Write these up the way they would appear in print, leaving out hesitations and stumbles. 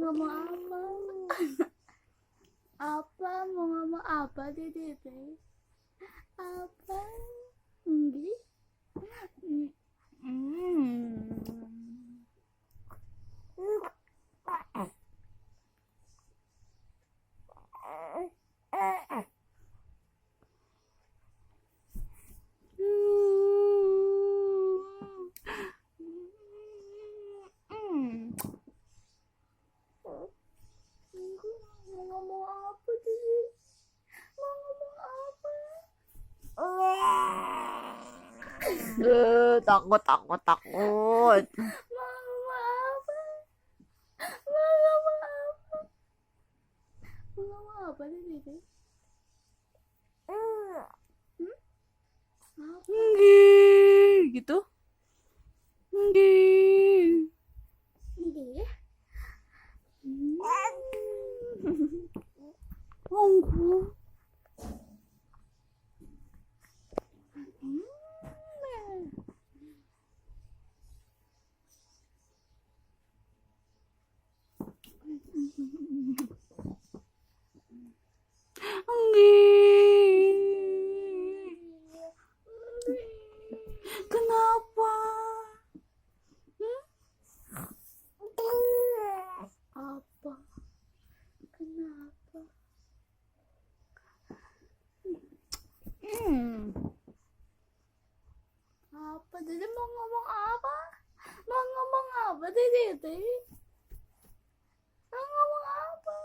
ngomong apa? Apa mau ngomong apa Dede? Apa? Enggak. Mau ngomong apa Dede? Mau ngomong apa? Takut. Mau ngomong apa? Mau ngomong apa? Mau ngomong apa Dede? Apa? Nggih, gitu. Nggih. Enggak. Monggo. Nggih. Kenapa? Apa? Kenapa? Apa Dede mau ngomong apa? Mau ngomong apa Dede? Mau ngomong apa?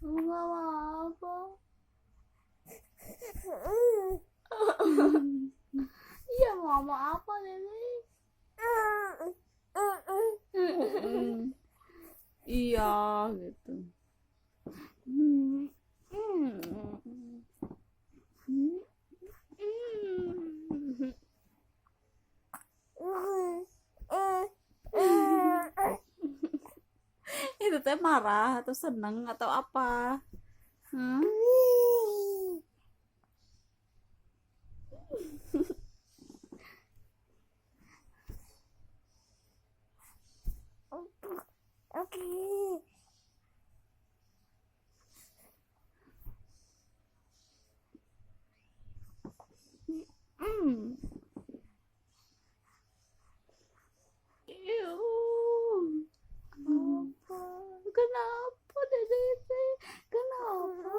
Mau ngomong apa? Iya mau ngomong apa Dede? Iya, gitu. Itu teh marah atau seneng atau apa? Hmm? Iu. Apa? Kenapa Dede? Kenapa?